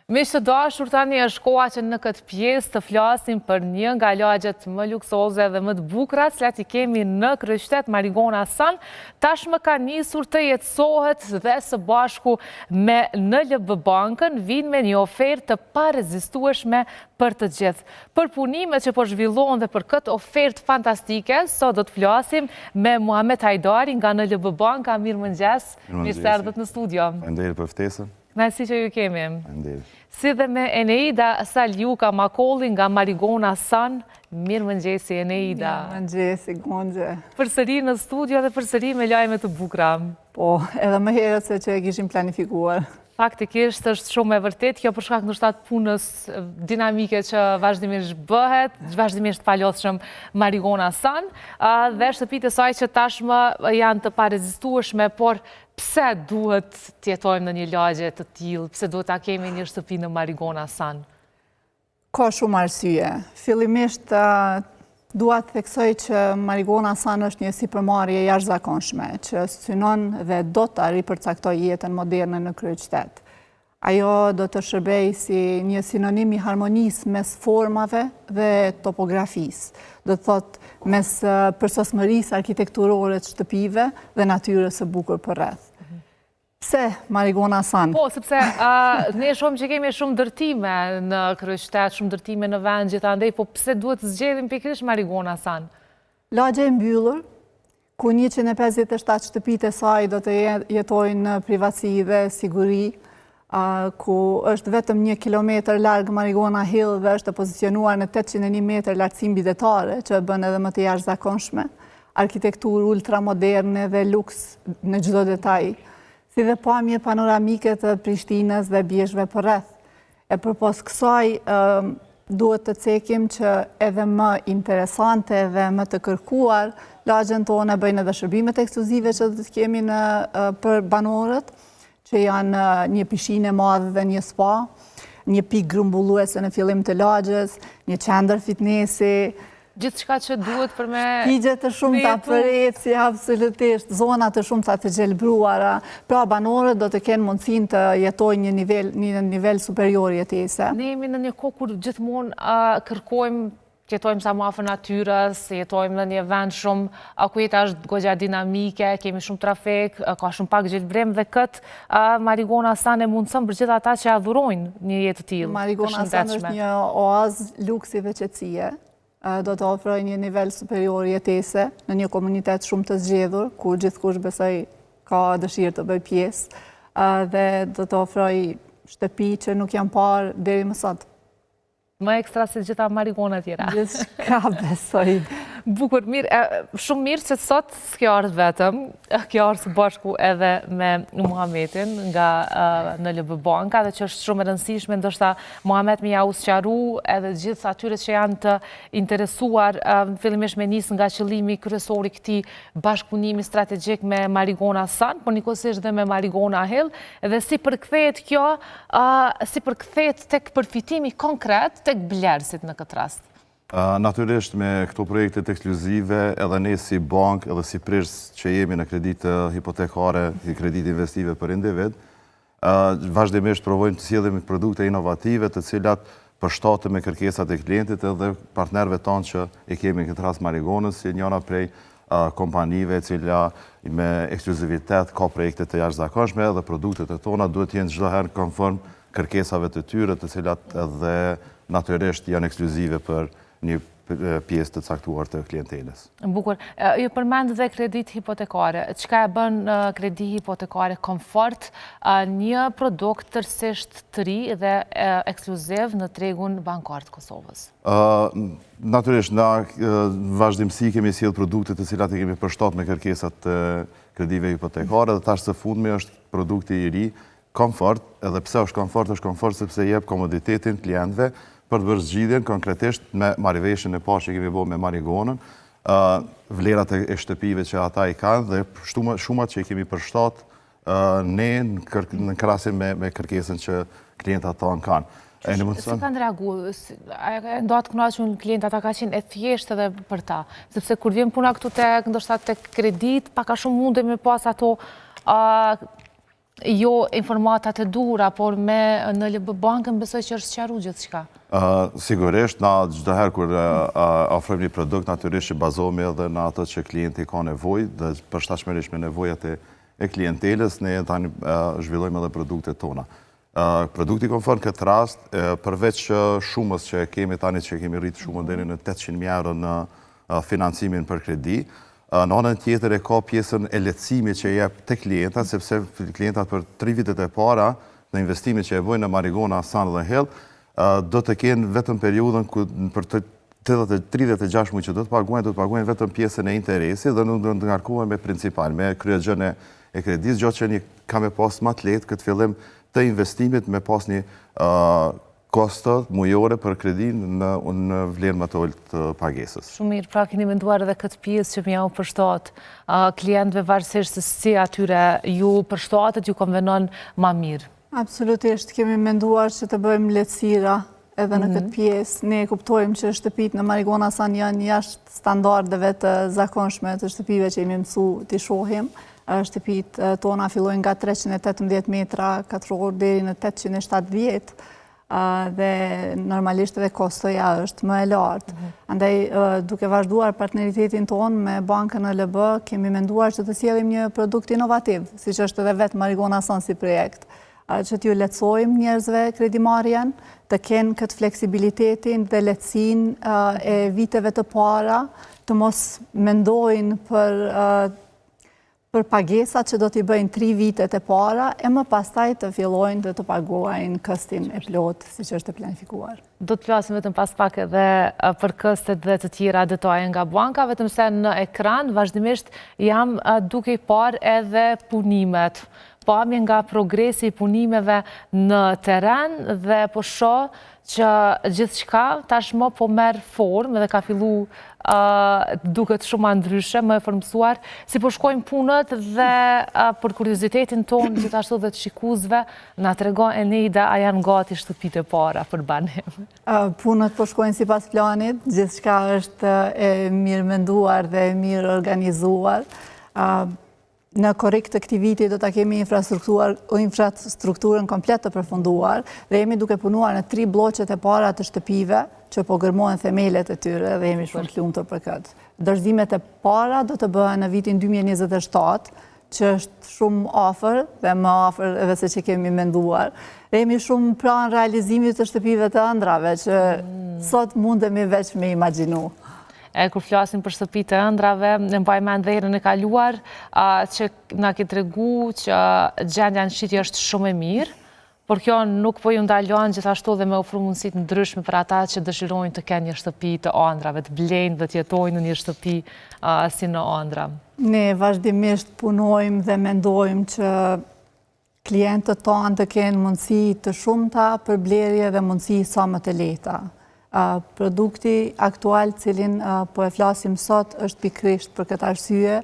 Miq të dashur, tani është koha që në këtë pjesë të flasim për një nga lagjet më luksoze dhe më të bukura, cilat i kemi në kryeqytet, Marigona Sun, tashmë ka nisur të jetësohet dhe së bashku me NLB Bankën vinë me një ofertë të parezistueshme për të gjithë. Për punimet që po zhvillohen dhe për këtë ofertë fantastike, sot do të flasim me Muhamet Hajdari nga NLB Banka. Mirëmëngjes, mirë se erdhët në studio. Faleminderit për ftesën. Kënaqësi që ju kemi. Faleminderit. Si dhe me Eneida Saljuka Makolli nga Marigona Sun. Mirëmëngjesi Eneida. Mirëmëngjesi, Gonxhe. Përsëri në studio dhe përsëri me lajme të bukura. Po, edhe më herët se që e kishim planifikuar. Faktikisht është shumë e vërtet, kjo për shkak ndoshta të punës dinamike që vazhdimisht bëhet, vazhdimisht palodhshëm Marigona Sun, dhe shtëpitë e saj që tashmë janë të parezistueshme, por pse duhet të jetojmë në një lagje të tillë, pse duhet ta kemi një shtëpi në Marigona Sun? Ka shumë arsye. Fillimisht dua të theksoj që Marigona Sun është një sipërmarrje jashtëzakonshme, që synon dhe do të ripërcaktoj jetën moderne në kryeqytet. Ajo do të shërbej si një sinonim i harmonisë mes formave dhe topografisë. Do të thotë mes përsosmërisë arkitekturore të shtëpive dhe natyrës së bukur përreth. Pse Marigona Sun? Po, sepse ne shohim që kemi shumë ndërtime në kryeqytet, shumë ndërtime në vend gjithandej, po pse duhet të zgjedhim pikërisht Marigona Sun? Lagje e mbyllur, ku 157 shtëpitë e saj do të jetojnë në privatësi dhe siguri, ku është vetëm 1 kilometër larg Marigona Hill dhe është pozicionuar në 801 metër lartësi mbydetare, që e bën edhe më të jashtëzakonshme, arkitekturë ultramoderne dhe luks në çdo detaj, si dhe pamje panoramike të Prishtinës dhe bjeshve përreth. E përpos kësaj, duhet të cekim që edhe më interesante dhe më të kërkuar, lagjen tonë bëjnë edhe shërbimet ekskluzive që do të kemi për banorët, që janë një pishinë e madhe dhe një spa, një pikë grumbulluese në fillim të lagjes, një qendër fitnesi, Gjithçka që duhet për me... Pigje të shumta për eci, absolutisht, zona të shumta të gjelbruara, pra banorët do të kenë mundësinë të jetojnë një nivel superior jetese. Ne jemi në një kohë kur gjithmonë kërkojmë të jetojmë sa më afër natyrës, jetojmë në një vend shumë ku jeta është goxha dinamike, kemi shumë trafik, ka shumë pak gjelbrim dhe këtë Marigona Sun e mundson për gjithë ata që adhurojnë një jetë të tillë. Marigona Sun është një oazë luksi dhe qetësie. Do të ofroj një nivel superior jetese në një komunitet shumë të zgjedhur, ku gjithkush besoj ka dëshirë të bëj pjesë, dhe do të ofroj shtëpi që nuk janë parë deri më sot. Më ekstra se gjitha Marigona tjera. Gjithçka besoj. Bukur, mirë, shumë mirë që sot s'kjo ardhë vetëm, kjo ardhë së bashku edhe me Muhametin nga NLB Banka, dhe që është shumë e rëndësishme, ndoshta Muhamet më ja usqaru edhe gjithë atyre që janë të interesuar, fillimisht me nisë nga qëllimi kryesor i këtij bashkëpunimi strategjik me Marigona Sun, por njëkohësisht dhe me Marigona Hill, dhe si përkthehet kjo, si përkthehet tek përfitimi konkret tek blerësit në këtë rast. Natyrisht me këto projektet ekskluzive, edhe ne si bank, edhe si prish që jemi në kreditë hipotekare, kreditë investive për individ, vazhdimisht provojmë të sjellim produkte inovative të cilat përshtaten me kërkesat e klientit edhe partnerëve tanë që e kemi në këtë rast Marigonës, si njëra prej kompanive cila me ekskluzivitet ka projekte të jashtëzakonshme dhe produktet e tona duhet të jenë çdo herë konform kërkesave të tyre, të cilat edhe natyrisht janë ekskluzive për një pjesë të caktuar të klientelës. Bukur. Ju përmend dhe kredit hipotekare. Çka e bën kredi hipotekare Komfort një produkt tërësisht të ri dhe ekskluziv në tregun bankar të Kosovës? Natyrisht, na vazhdimsi kemi sjell produkte të cilat i kemi përshtat me kërkesat të kredive hipotekare, dhe tash së fundmi është produkti i ri Komfort, edhe pse është komfort sepse jep komoditetin klientëve për të bërë zgjidhjen konkretisht me marrëveshjen e parë që kemi bërë me Marigonën, vlerat e shtëpive që ata i kanë dhe shumat që i kemi përshtat ne në krahasim me kërkesën që klientat tanë kanë. Si kanë reaguar? Do të kënaqur klientat, ata ka qenë e thjeshtë edhe për ta, sepse kur vjen puna këtu tek ndoshta tek kredit, pak a shumë mundemi pas ato jo informatat e dura, por me në LB Bankën besoj që është sqaruar gjithçka. Sigurisht, na çdo herë kur ofrojmë një produkt, natyrisht që bazohemi edhe në ato që klienti ka nevojë dhe përshtatshmërisht me nevojat e klientelës, ne tani zhvillojmë edhe produktet tona. Produkti Komfort në këtë rast, përveç shumës që kemi tani që kemi rritë shumën deri në 800.000 euro në financimin për kredi, në anën tjetër e ka pjesën e lehtësimit që jep të klientat, sepse klientat për 3 vitet e para në investimet që e bojnë në Marigona, Sun dhe Hell, do të kenë vetëm periudhën për 36 muaj që do të paguajnë vetëm pjesën e interesit dhe nuk do të ngarkohen me principal, me kryegjën e kredis, gjatë që një ka me pas më të lehtë këtë fillim të investimit me pas një kostot mujore për kredin në vlerë më të ullë të pagesës. Shumë mirë, pra keni menduar edhe këtë pjesë që mja u përshtat klientëve varësisht se si atyre ju përshtatet, ju konvenon ma mirë. Absolutisht, kemi menduar që të bëjmë lehtësira edhe në këtë pjesë. Ne kuptojmë që shtëpit në Marigona Sun janë jashtë standardeve të zakonshme të shtëpive që jemi mësu t'i shohim. Shtëpit tona fillojnë nga 318 metra katror deri në 870 dhe normalisht edhe kostoja është më e lartë. Andaj, duke vazhduar partneritetin tonë me Bankën LB, kemi menduar që të sjellim një produkt inovativ, si që është edhe vetë Marigona Sun si projekt, që t'ju lehtësojmë njerëzve kredimarrjen, të kenë këtë fleksibilitetin dhe lehtësinë e viteve të para, të mos mendojnë për pagesat që do t'i bëjnë 3 vitet e para, e më pastaj të fillojnë dhe të paguajnë këstin e plot, si që është planifikuar. Do të flasim vetëm pas pak edhe për këstet dhe të tjera detaje nga banka, vetëm se në ekran vazhdimisht jam duke i parë edhe punimet. Pamje nga progresi i punimeve në teren dhe po shoh që gjithçka tashmë po merr formë dhe ka fillu duket shumë ndryshe, më e formësuar, si po shkojnë punët dhe për kuriozitetin tonë gjithashtu dhe të shikuesve na tregon Eneida a janë gati shtëpitë e para për banim. Punët po shkojnë sipas planit, gjithçka është e mirë menduar dhe e mirë organizuar. Në korrekt të këtij viti do ta kemi infrastrukturën komplet të përfunduar dhe jemi duke punuar në 3 bloqet e para të shtëpive që po gërmohen themelet e tyre dhe jemi shumë të lumtur për këtë. Dorëzimet e para do të bëhen në vitin 2027, që është shumë afër dhe më afër edhe se që kemi menduar. Dhe jemi shumë pranë realizimit të shtëpive të ëndrave që sot mundemi veç me imagjinu. Kur flasim për shtëpitë të ëndrave, në mbaj mend dhe herën e kaluar, që na ke tregu që gjendja në shitje është shumë e mirë, por kjo nuk po ju ndalon gjithashtu dhe me ofru mundësit ndryshme për ata që dëshirojnë të kenë një shtëpi të ëndrave, të blejnë dhe të jetojnë në një shtëpi si në ëndra. Ne vazhdimisht punojmë dhe mendojmë që klientët tonë të kenë mundësi të shumta për blerje dhe mundësi sa më të lehta. Produkti aktual cilin po e flasim sot është pikrisht për këtë arsye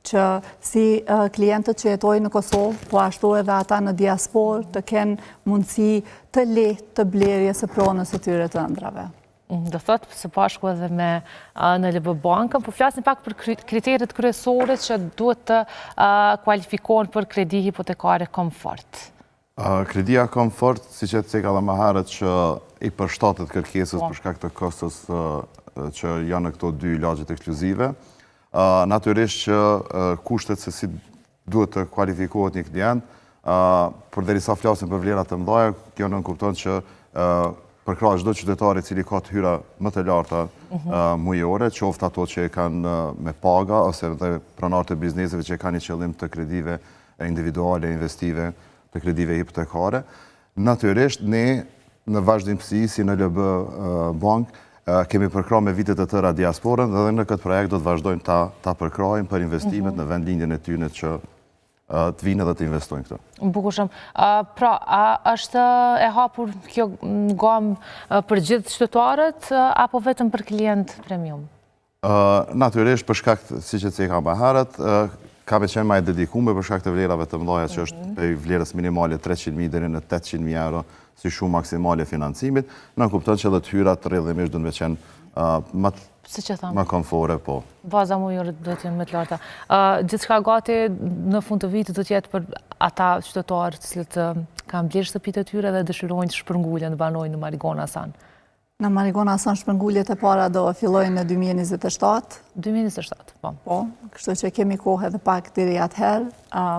që si klientët që jetojnë në Kosovë, po ashtu edhe ata në diasporë të kenë mundësi të lehtë të blerjes së pronës së tyre të ëndrave. Do thotë së bashku edhe me në LB Bankën, po flasim pak për kriteret kryesore që duhet të kualifikohen për kredi hipotekare Komfort. Kredia Komfort, si që të ceka dhe më herët që i përshtatet kërkesës për shkak të kostës që janë në këto 2 lagjet ekskluzive. Natyrisht që kushtet se si duhet të kualifikohet një klient, por derisa flasim për vlerat të mëdha, kjo nënkupton që përkrah çdo qytetari i cili ka të hyra më të larta mujore, qoftë ato që e kanë me paga ose edhe pronarët e bizneseve që kanë një qëllim të kredive individuale, investive, të kredive hipotekare. Natyrisht, ne në vazhdimsi si në LB Bank kemi përkrah me vitet të tëra diasporën dhe në këtë projekt do të vazhdojmë ta përkrahim për investimet në vendlindjen e tyre që të vinë dhe të investojnë këto. Bukur shumë. Pra, është e hapur kjo gamë për gjithë qytetarët apo vetëm për klient premium? Natyrisht, për shkak si që ceka më herët, ka me qenë ma e dedikume për shkak të vlerave të mëdha që është për vlerës minimale 300.000 deri në 800.000 euro si shumë maksimale financimit, në kupton që edhe të hyrat rrjedhimisht do të qenë Si që thamë? më komfore, po. Baza mujore do të jenë më të larta. Gjithçka gati në fund të vitit do të jetë për ata qytetarë të cilët kanë blerë shtëpitë e tyre dhe dëshirojnë të shpërngullen, të banojnë në Marigona San. Në Marigona San shpërngullet e para do fillojnë në 2027. 2027, po. Po, kështu që kemi kohë edhe pak deri atëherë,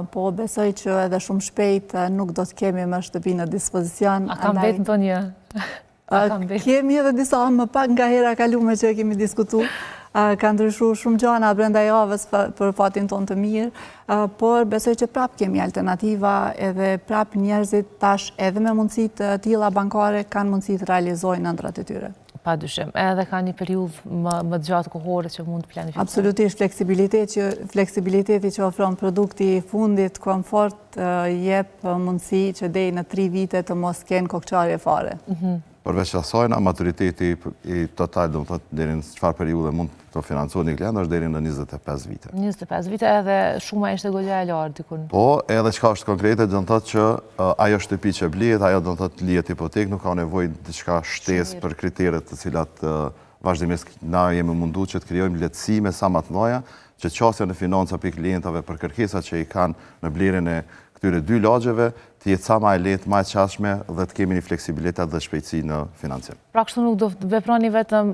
po besoj që edhe shumë shpejt nuk do të kemi më shtëpi në dispozicion. A kam vetë ndonjë? Kemi edhe disa më pak nga hera kalume që kemi diskutu. Ka ndryshu shumë gjana brenda javës për fatin tonë të mirë, por besoj që prap kemi alternativa edhe prap njerëzit tash edhe me mundësit të tilla bankare kanë mundësit të realizojnë ëndrat e tyre. Pa dyshim. Edhe ka një periudhë më të gjatë kohore që mund të planifikojnë. Absolutisht, fleksibiliteti që ofron produkti i fundit, komfort, jep mundësi që deri në 3 vite të mos kenë kokçarje fare. Përveç asajna, maturiteti i total, do më thotë, deri në çfarë periudhe mund të financohet një klient, është deri në 25 vite. 25 vite edhe shuma ishte goxha e lartë dikun. Po, edhe çka është konkrete, do të thotë që ajo shtëpi që blihet, ajo do të thotë lihet hipotekë, nuk ka nevojë diçka shtesë për kriteret të cilat vazhdimisht na jemi munduar që të krijojmë lehtësime sa më të mëdha, që qasja në financa për klientave për kërkesat që i kanë në blerjen e këtyre 2 lagjeve, të jetë sa më e lehtë, më e qasshme dhe të kemi një fleksibilitet dhe shpejtësi në financim. Pra kështu nuk do veproni vetëm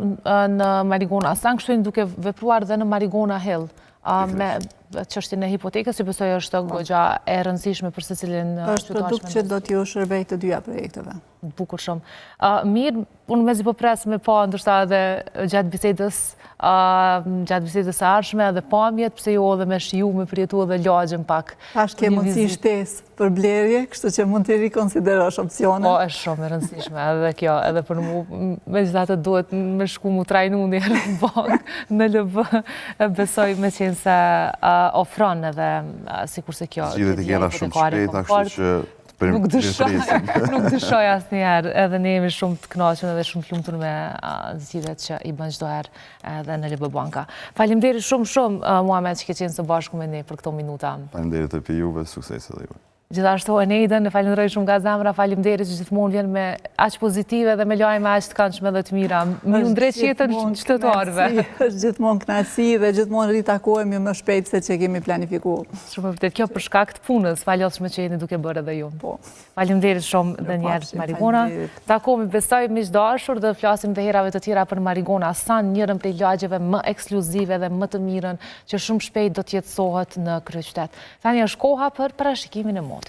në Marigona San, kështu duke vepruar dhe në Marigona Hill. Me çështjen e hipotekës, që besoj është goxha e rëndësishme për secilin qytetar. Është produkt që do t'ju shërbej të dyja projekteve. Bukur shumë. Mirë, unë mezi po pres me pa ndërsa edhe gjatë bisedës së ardhshme edhe pamjet, pse jo edhe me shiju, me përjetu edhe lagjen pak. Tash ke mundësi shtesë për blerje, kështu që mund të rikonsiderosh opsionet. Po, është shumë e rëndësishme edhe kjo, edhe për mu, megjithatë duhet me shku mu trajnu një herë në bankë, në LB, besoj me qenë se ofron edhe sikur se kjo. Zgjidhjet i kena shumë shpejta, kështu që nuk dyshoj asnjëherë, edhe ne jemi shumë të kënaqur edhe shumë të lumtur me zgjidhjet që i bën çdo herë edhe në LB Banka. Faleminderit shumë Muhamet që ke qenë së bashku me ne për këto minuta. Faleminderit edhe juve, sukses edhe juve. Gjithashtu Eneiden, e falenderoj shumë nga zemra, faleminderit që gjithmonë vjen me aq pozitive dhe me lajme aq të këndshme dhe të mira. Ju ndreq jetën qytetarëve. Është gjithmonë kënaqësi dhe gjithmonë ritakohemi më shpejt se që kemi planifikuar. Shumë vërtet, kjo për shkak të punës, faljofshme që jeni duke bërë edhe ju. Po. Faleminderit shumë dhe njerëz Marigona. Takomi besoj miq dashur dhe flasim të herave të tjera për Marigona San, njërin prej lagjeve më ekskluzive dhe më të mirën që shumë shpejt do të jetësohet në kryeqytet. Tani është koha për parashikimin e motit.